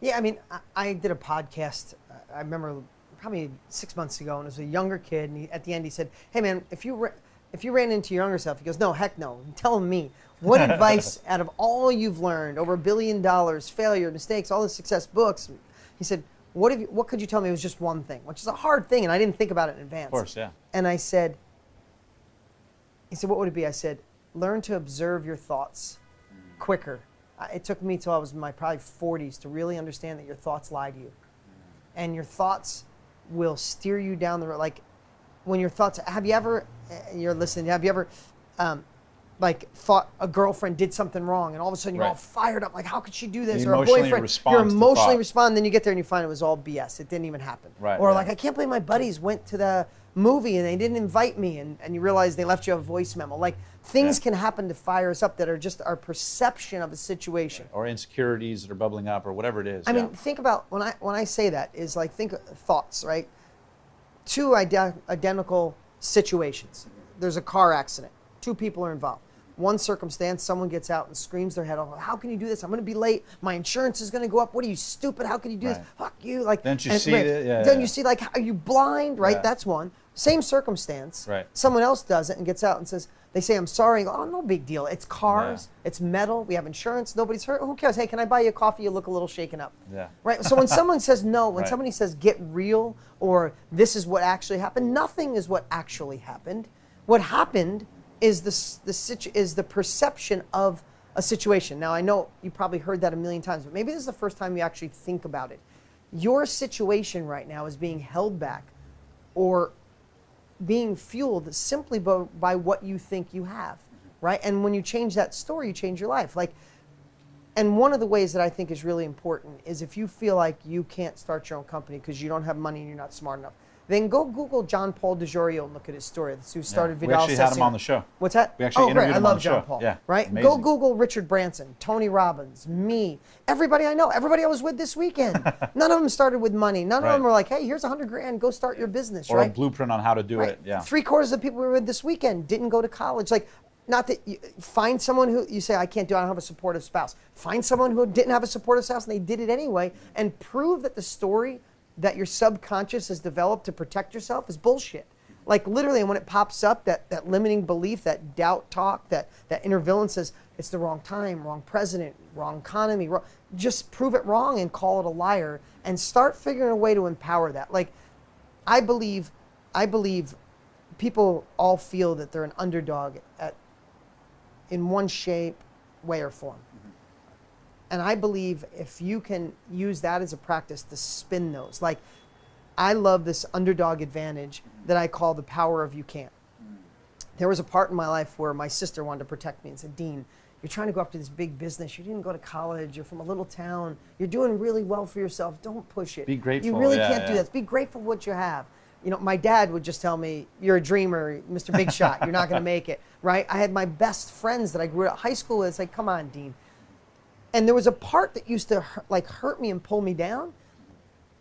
Yeah, I mean, I did a podcast, I remember probably 6 months ago, and it was a younger kid, and at the end he said, hey man, if you ran into your younger self, he goes, no, heck no, tell him me. What advice out of all you've learned, over $1 billion, failure, mistakes, all the success books, he said, what could you tell me? It was just one thing, which is a hard thing, and I didn't think about it in advance. Of course, yeah. And I said, he said, what would it be? I said, learn to observe your thoughts quicker. It took me till I was in my probably 40s to really understand that your thoughts lie to you. And your thoughts will steer you down the road. Like, when your thoughts, have you ever, you're listening, have you ever, like, thought a girlfriend did something wrong, and all of a sudden you're all fired up, like, how could she do this? Or a boyfriend, you're emotionally respond, then you get there and you find it was all BS. It didn't even happen. Right, or like, I can't believe my buddies went to the movie and they didn't invite me, and you realize they left you a voice memo. Like, things can happen to fire us up that are just our perception of a situation. Or insecurities that are bubbling up, or whatever it is. I mean, think about, when I say that, is like, think of thoughts, right? Two identical situations. There's a car accident. Two people are involved. One circumstance, someone gets out and screams their head off. How can you do this? I'm going to be late. My insurance is going to go up. What are you, stupid? How can you do this? Fuck you. Like, don't you see it? Yeah, don't you see, like, are you blind? Right? Yeah. That's one. Same circumstance. Right. Someone else does it and gets out and says, they say, I'm sorry. Oh, no big deal. It's cars. Yeah. It's metal. We have insurance. Nobody's hurt. Who cares? Hey, can I buy you a coffee? You look a little shaken up. Yeah. Right? So when someone says no, when somebody says get real, or this is what actually happened, nothing is what actually happened. What happened is the perception of a situation. Now, I know you probably heard that a million times, but maybe this is the first time you actually think about it. Your situation right now is being held back or being fueled simply by what you think you have, right? And when you change that story, you change your life. Like, and one of the ways that I think is really important is if you feel like you can't start your own company because you don't have money and you're not smart enough, then go Google John Paul DiGiorio and look at his story. That's who started Vidal We actually had him on the show. What's that? We actually interviewed him on the show. I love John Paul. Yeah, right? amazing. Go Google Richard Branson, Tony Robbins, me, everybody I know, everybody I was with this weekend. None of them started with money. None of them were like, hey, here's $100 grand, go start your business, or a blueprint on how to do it. Yeah. 3/4 of the people we were with this weekend didn't go to college. Like, not that you find someone who you say, I can't do it, I don't have a supportive spouse. Find someone who didn't have a supportive spouse and they did it anyway, and prove that the story that your subconscious has developed to protect yourself is bullshit. Like, literally, and when it pops up, that limiting belief, that doubt talk, that inner villain says, it's the wrong time, wrong president, wrong economy, just prove it wrong and call it a liar, and start figuring a way to empower that. Like, I believe people all feel that they're an underdog in one shape, way, or form. And I believe if you can use that as a practice to spin those. Like, I love this underdog advantage that I call the power of you can't. There was a part in my life where my sister wanted to protect me and said, Dean, you're trying to go after this big business. You didn't go to college. You're from a little town. You're doing really well for yourself. Don't push it. Be grateful. You really can't do this. Be grateful for what you have. You know, my dad would just tell me, you're a dreamer, Mr. Big Shot. You're not going to make it, right? I had my best friends that I grew up high school with. It's like, come on, Dean. And there was a part that used to hurt me and pull me down,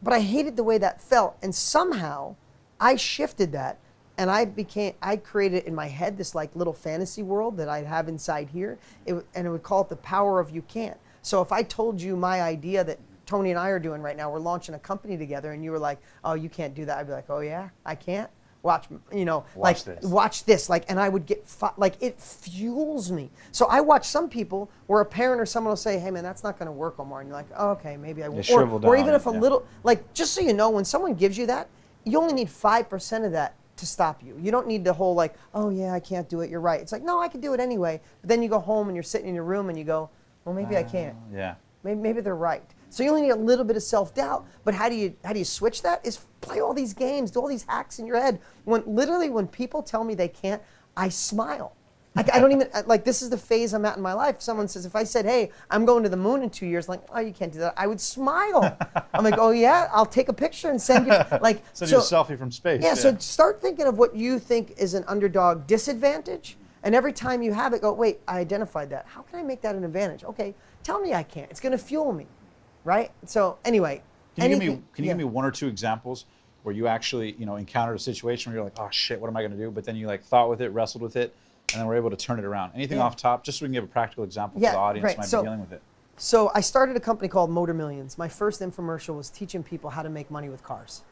but I hated the way that felt. And somehow I shifted that, and I created in my head this like little fantasy world that I'd have inside here, and it would call it the power of you can't. So if I told you my idea that Tony and I are doing right now, we're launching a company together, and you were like, oh, you can't do that. I'd be like, oh yeah, I can't? Watch, you know, watch this. Like, and I would get, like, it fuels me. So I watch some people where a parent or someone will say, hey man, that's not going to work, Omar. And you're like, oh, okay, maybe I won't. Or even if a little, like, just so you know, when someone gives you that, you only need 5% of that to stop you. You don't need the whole like, oh yeah, I can't do it. You're right. It's like, no, I can do it anyway. But then you go home and you're sitting in your room and you go, well, maybe I can't. Yeah. Maybe they're right. So you only need a little bit of self-doubt. But how do you switch that? Is play all these games, do all these hacks in your head. When people tell me they can't, I smile. Like, I don't even, like, this is the phase I'm at in my life. Someone says, if I said, hey, I'm going to the moon in 2 years, like, oh, you can't do that, I would smile. I'm like, oh yeah, I'll take a picture and send you, like. Send you a selfie from space. Yeah, so start thinking of what you think is an underdog disadvantage. And every time you have it, go, wait, I identified that. How can I make that an advantage? Okay, tell me I can't. It's going to fuel me, right? So anyway. Can you give me one or two examples where you actually, you know, encountered a situation where you're like, oh shit, what am I going to do? But then you like thought with it, wrestled with it, and then we're able to turn it around. Anything off top, just so we can give a practical example for the audience who might be dealing with it. So I started a company called Motor Millions. My first infomercial was teaching people how to make money with cars.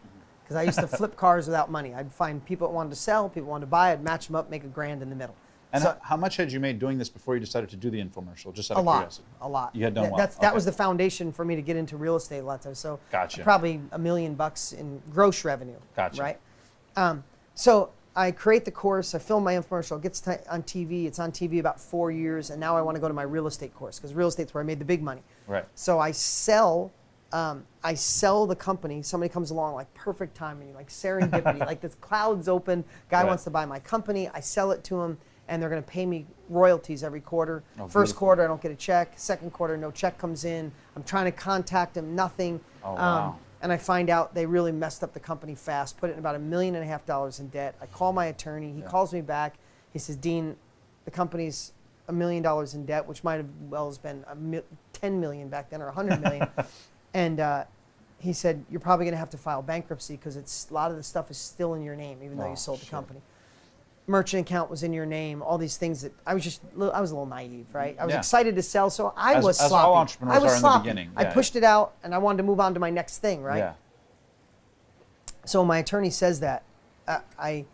Because I used to flip cars without money. I'd find people that wanted to sell, people wanted to buy, I'd match them up, make $1,000 in the middle. And so, how much had you made doing this before you decided to do the infomercial? Just out of curiosity. A lot. You had done well. That was the foundation for me to get into real estate a lot of times. So gotcha. Probably $1 million in gross revenue. Gotcha. Right? So I create the course, I film my infomercial, it gets on TV, it's on TV about 4 years, and now I want to go to my real estate course, because real estate's where I made the big money. Right. So I sell the company, somebody comes along, like perfect timing, like serendipity, like this cloud's open, guy wants to buy my company, I sell it to him, and they're going to pay me royalties every quarter. First quarter, I don't get a check. Second quarter, no check comes in. I'm trying to contact him, nothing. Oh, wow. And I find out they really messed up the company fast, put it in about $1.5 million in debt. I call my attorney. He calls me back. He says, Dean, the company's $1 million in debt, which might have well has been $10 million back then, or $100 million. And he said, you're probably going to have to file bankruptcy because a lot of the stuff is still in your name, even though you sold the company. Merchant account was in your name, all these things that I was a little naive, right? I was excited to sell, so I was sloppy. As all entrepreneurs are in the beginning. I pushed it out, and I wanted to move on to my next thing, right? Yeah. So my attorney says that. I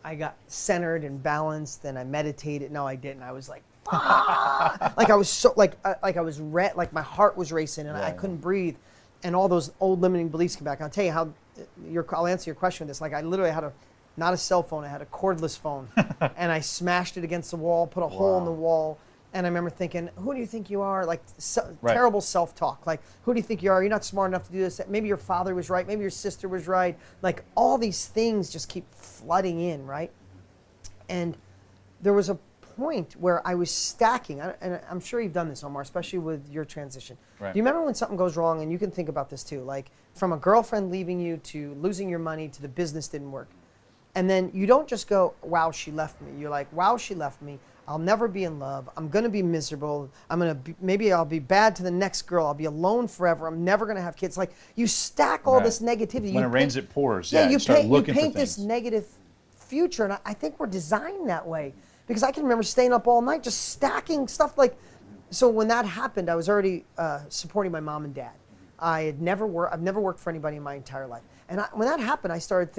got centered and balanced, and I meditated. No, I didn't. I was like, like I was so like I was like my heart was racing, and I couldn't breathe, and all those old limiting beliefs came back. I'll tell you how. I'll answer your question with this. Like I literally had not a cell phone, I had a cordless phone. And I smashed it against the wall, put a hole in the wall. And I remember thinking, who do you think you are? Like terrible self-talk. Like, who do you think you are? You're not smart enough to do this. Maybe your father was right. Maybe your sister was right. Like all these things just keep flooding in, right? And there was a point where I was stacking, and I'm sure you've done this, Omar, especially with your transition. Right. Do you remember when something goes wrong, and you can think about this too, like from a girlfriend leaving you to losing your money to the business didn't work. And then you don't just go, wow, she left me. You're like, wow, she left me. I'll never be in love. I'm going to be miserable. Maybe I'll be bad to the next girl. I'll be alone forever. I'm never going to have kids. Like you stack all this negativity. When it rains, it pours. Yeah, you paint this negative future. And I think we're designed that way, because I can remember staying up all night just stacking stuff. Like, so when that happened, I was already supporting my mom and dad. I've never worked for anybody in my entire life. And when that happened, I started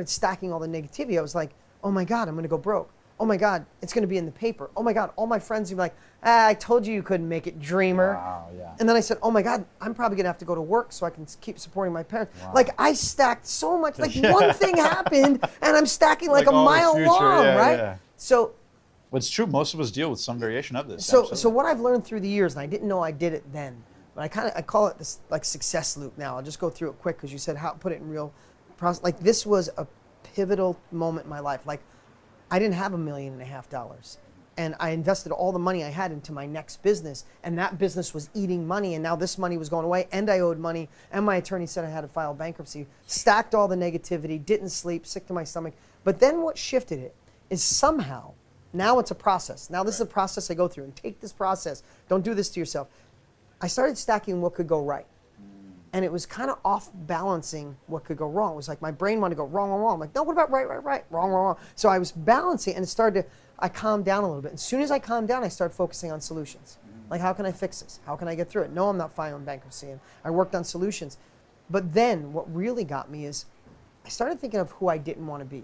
stacking all the negativity. I was like, oh my God, I'm going to go broke. Oh my God, it's going to be in the paper. Oh my God, all my friends will be like, I told you couldn't make it, dreamer. Wow, yeah. And then I said, oh my God, I'm probably going to have to go to work so I can keep supporting my parents. Wow. Like I stacked so much, like one thing happened and I'm stacking like a mile long, right? Yeah. So. What's true, most of us deal with some variation of this. So what I've learned through the years, and I didn't know I did it then, but I call it this like success loop now. I'll just go through it quick because you said how put it in real process. Like this was a pivotal moment in my life. Like I didn't have $1.5 million, and I invested all the money I had into my next business, and that business was eating money, and now this money was going away, and I owed money, and my attorney said I had to file bankruptcy. Stacked all the negativity, didn't sleep, sick to my stomach. But then what shifted it is somehow, now it's a process. Now this is a process I go through, and take this process. Don't do this to yourself. I started stacking what could go right. And it was kind of off balancing what could go wrong. It was like my brain wanted to go wrong, wrong, wrong. I'm like, no, what about right, right, right, wrong, wrong, wrong. So I was balancing, and it started to, I calmed down a little bit. As soon as I calmed down, I started focusing on solutions. Like, how can I fix this? How can I get through it? No, I'm not filing bankruptcy. And I worked on solutions. But then what really got me is I started thinking of who I didn't want to be.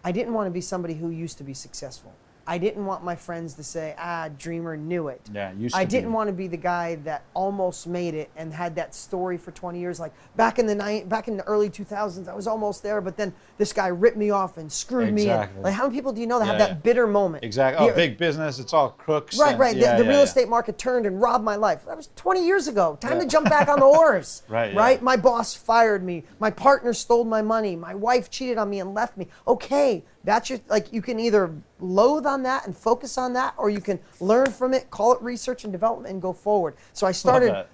I didn't want to be somebody who used to be successful. I didn't want my friends to say, dreamer knew it. Yeah, I didn't want to be the guy that almost made it and had that story for 20 years. Like back in the early 2000s, I was almost there, but then this guy ripped me off and screwed me. And, like, how many people do you know that have that bitter moment? Exactly. Oh, big business, it's all crooks. Right, right. The real estate market turned and robbed my life. That was 20 years ago. Time to jump back on the horse. Right. My boss fired me. My partner stole my money. My wife cheated on me and left me. Okay. That's your, like, you can either loathe on that and focus on that, or you can learn from it, call it research and development, and go forward. So I started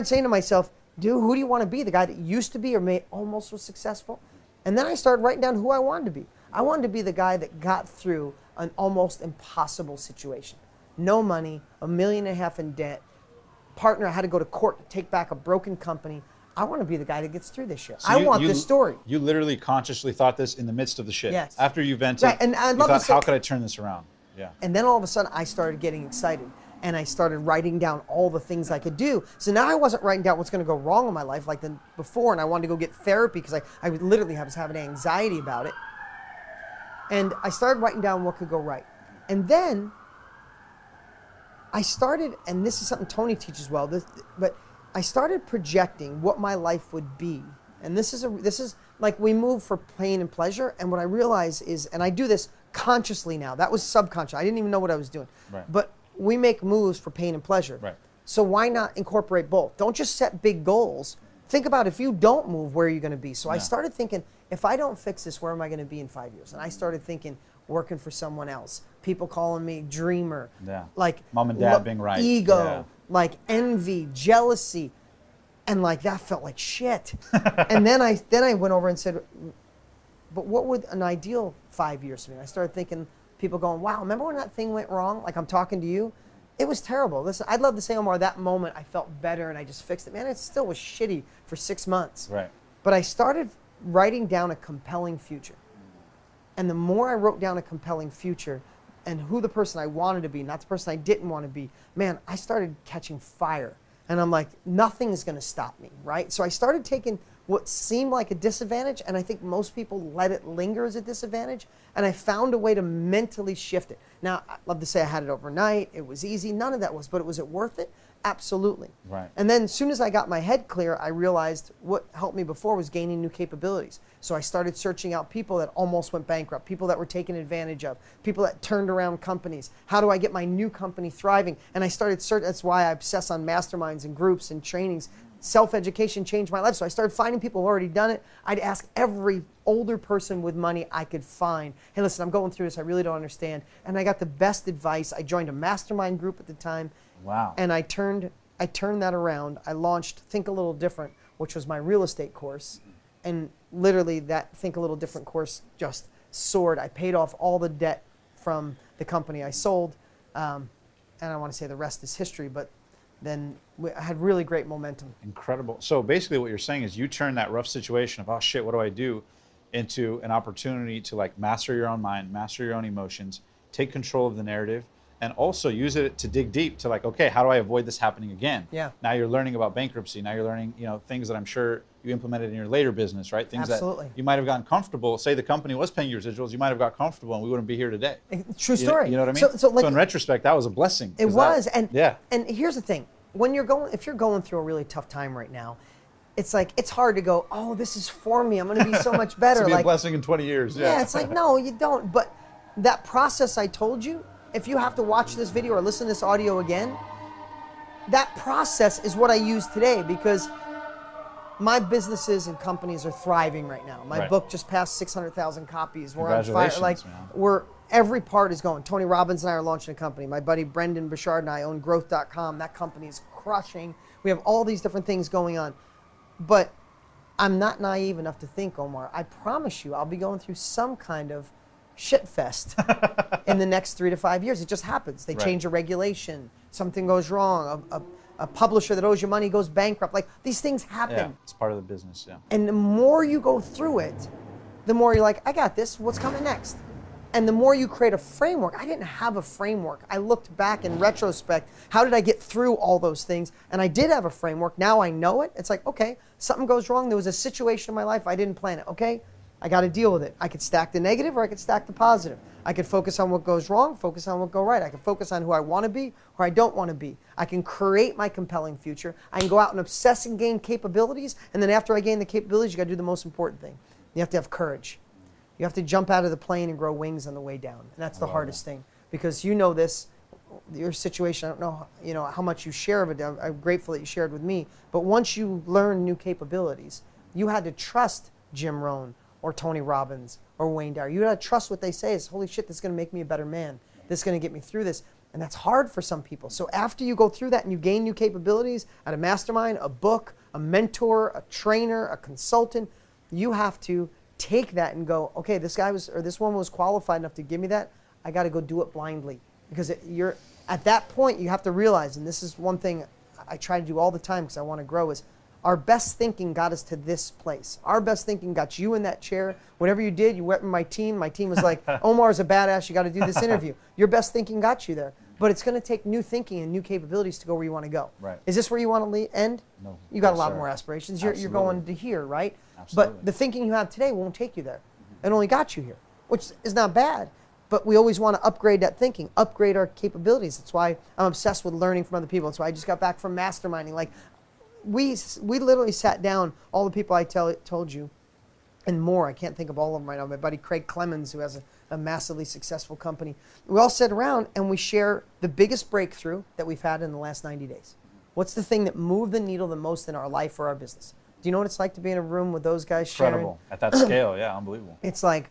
saying to myself, dude, who do you want to be? The guy that used to be or almost was successful? And then I started writing down who I wanted to be. I wanted to be the guy that got through an almost impossible situation. No money, $1.5 million in debt, partner, I had to go to court to take back a broken company. I want to be the guy that gets through this shit. So I want this story. You literally consciously thought this in the midst of the shit. Yes. After you vented, right. And I you thought, how could I turn this around? Yeah. And then all of a sudden, I started getting excited. And I started writing down all the things I could do. So now I wasn't writing down what's going to go wrong in my life like before, and I wanted to go get therapy because I would literally was having anxiety about it. And I started writing down what could go right. And then I started, and this is something Tony teaches well, but I started projecting what my life would be. And this is like we move for pain and pleasure. And what I realize is, and I do this consciously now, that was subconscious. I didn't even know what I was doing. Right. But we make moves for pain and pleasure. Right. So why not incorporate both? Don't just set big goals. Think about if you don't move, where are you going to be? So I started thinking, if I don't fix this, where am I going to be in 5 years? And I started thinking, working for someone else. People calling me dreamer. Yeah. Like mom and dad being right. Ego, like envy, jealousy. And like that felt like shit. And then I went over and said, but what would an ideal 5 years be? I started thinking, people going, wow, remember when that thing went wrong? Like I'm talking to you. It was terrible. Listen, I'd love to say, Omar, that moment I felt better and I just fixed it. Man, it still was shitty for 6 months. Right. But I started writing down a compelling future. And the more I wrote down a compelling future and who the person I wanted to be, not the person I didn't want to be, man, I started catching fire. And I'm like, nothing is going to stop me, right? So I started taking what seemed like a disadvantage, and I think most people let it linger as a disadvantage, and I found a way to mentally shift it. Now, I'd love to say I had it overnight, it was easy, none of that was, but was it worth it? Absolutely. Right. And then as soon as I got my head clear, I realized what helped me before was gaining new capabilities. So I started searching out people that almost went bankrupt, people that were taken advantage of, people that turned around companies. How do I get my new company thriving? And I started searching. That's why I obsess on masterminds and groups and trainings. Self-education changed my life. So I started finding people who already done it. I'd ask every older person with money I could find, hey, listen, I'm going through this. I really don't understand. And I got the best advice. I joined a mastermind group at the time. Wow. And I turned that around. I launched Think a Little Different, which was my real estate course. And literally that Think a Little Different course just soared. I paid off all the debt from the company I sold. And I want to say the rest is history, but then I had really great momentum. Incredible. So basically what you're saying is you turn that rough situation of, oh shit, what do I do, into an opportunity to like master your own mind, master your own emotions, take control of the narrative, and also use it to dig deep to like, okay, how do I avoid this happening again? Yeah. Now you're learning about bankruptcy. Now you're learning, things that I'm sure you implemented in your later business, right? Things Absolutely. that you might have gotten comfortable. Say the company was paying your residuals, you might have got comfortable and we wouldn't be here today. True story. You know what I mean? So like, in retrospect, that was a blessing. It was. And here's the thing. If you're going through a really tough time right now, it's like, it's hard to go, oh, this is for me. I'm going to be so much better. It's going to be like, a blessing in 20 years. Yeah, it's like, no, you don't. But that process I told you, if you have to watch this video or listen to this audio again, that process is what I use today because my businesses and companies are thriving right now. My book just passed 600,000 copies. We're on fire. Like, every part is going. Tony Robbins and I are launching a company. My buddy Brendan Bouchard and I own growth.com. That company is crushing. We have all these different things going on. But I'm not naive enough to think, Omar, I promise you I'll be going through some kind of shit fest in the next 3 to 5 years. It just happens. They change a regulation. Something goes wrong. A publisher that owes you money goes bankrupt. Like, these things happen. Yeah, it's part of the business, yeah. And the more you go through it, the more you're like, I got this. What's coming next? And the more you create a framework. I didn't have a framework. I looked back in retrospect. How did I get through all those things? And I did have a framework. Now I know it. It's like, okay, something goes wrong. There was a situation in my life. I didn't plan it. Okay, I got to deal with it. I could stack the negative or I could stack the positive. I could focus on what goes wrong, focus on what goes right. I can focus on who I want to be or I don't want to be. I can create my compelling future. I can go out and obsess and gain capabilities. And then after I gain the capabilities, you got to do the most important thing. You have to have courage. You have to jump out of the plane and grow wings on the way down. And that's the hardest thing because you know this, your situation, I don't know, how much you share of it. I'm grateful that you shared with me. But once you learn new capabilities, you had to trust Jim Rohn or Tony Robbins or Wayne Dyer. You got to trust what they say is, holy shit, this is going to make me a better man. This is going to get me through this. And that's hard for some people. So after you go through that and you gain new capabilities at a mastermind, a book, a mentor, a trainer, a consultant, you have to take that and go, okay, this woman was qualified enough to give me that. I got to go do it blindly. Because you're at that point, you have to realize, and this is one thing I try to do all the time because I want to grow, is our best thinking got us to this place. Our best thinking got you in that chair. Whatever you did, you went with my team. My team was like, Omar's a badass. You got to do this interview. Your best thinking got you there. but it's going to take new thinking and new capabilities to go where you want to go. Right. Is this where you want to end? No. You got Yes, a lot sir. more aspirations. You're going to here, right? Absolutely. But the thinking you have today won't take you there. It only got you here, which is not bad. But we always want to upgrade that thinking, upgrade our capabilities. That's why I'm obsessed with learning from other people. That's why I just got back from masterminding. Like, we literally sat down, all the people I told you, and more. I can't think of all of them right now. My buddy Craig Clemens, who has a massively successful company. We all sit around and we share the biggest breakthrough that we've had in the last 90 days. What's the thing that moved the needle the most in our life or our business? Do you know what it's like to be in a room with those guys sharing? Incredible. At that scale, yeah, unbelievable. It's like,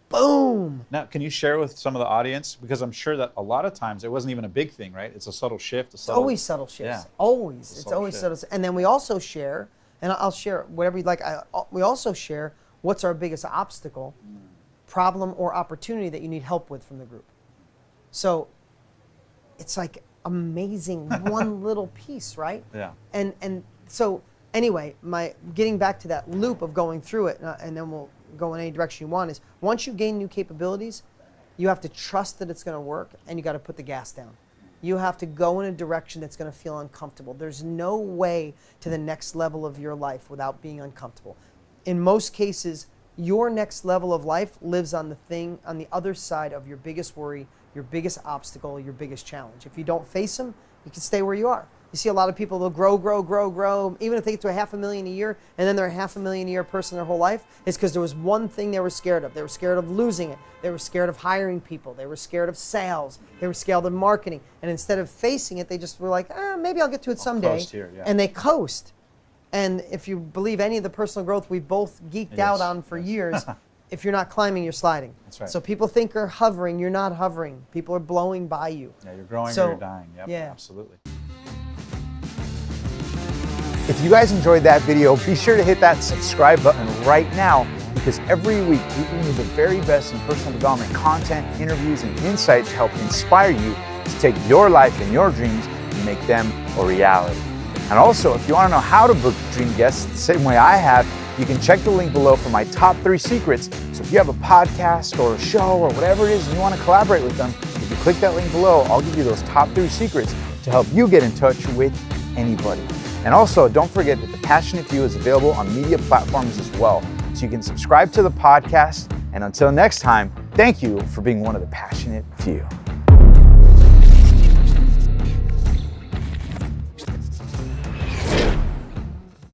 boom. Now, can you share with some of the audience? Because I'm sure that a lot of times it wasn't even a big thing, right? It's a subtle shift. Always subtle shifts. Yeah. Always. It's subtle always shift. subtle. And then we also share, and I'll share whatever you'd like. We also share what's our biggest obstacle, problem, or opportunity that you need help with from the group. So it's like amazing one little piece, right? Yeah. And so anyway, getting back to that loop of going through it, and then we'll go in any direction you want, is once you gain new capabilities, you have to trust that it's going to work, and you got to put the gas down. You have to go in a direction that's going to feel uncomfortable. There's no way to the next level of your life without being uncomfortable. In most cases, your next level of life lives on the other side of your biggest worry, your biggest obstacle, your biggest challenge. If you don't face them, you can stay where you are. You see a lot of people, they'll grow, even if they get to $500,000 a year, and then they're a $500,000 a year person their whole life, it's because there was one thing they were scared of. They were scared of losing it. They were scared of hiring people. They were scared of sales. They were scared of marketing. And instead of facing it, they just were like, maybe I'll get to it someday. Coast here, yeah. And they coast. And if you believe any of the personal growth we've both geeked out on for years, if you're not climbing, you're sliding. That's right. So people think you're hovering. You're not hovering. People are blowing by you. Yeah, you're growing So, or you're dying. Yep, yeah. Absolutely. If you guys enjoyed that video, be sure to hit that subscribe button right now, because every week we bring you the very best in personal development content, interviews, and insight to help inspire you to take your life and your dreams and make them a reality. And also, if you want to know how to book dream guests the same way I have, you can check the link below for my top 3 secrets. So if you have a podcast or a show or whatever it is and you want to collaborate with them, if you click that link below, I'll give you those top 3 secrets to help you get in touch with anybody. And also, don't forget that The Passionate Few is available on media platforms as well. So you can subscribe to the podcast. And until next time, thank you for being one of the Passionate Few.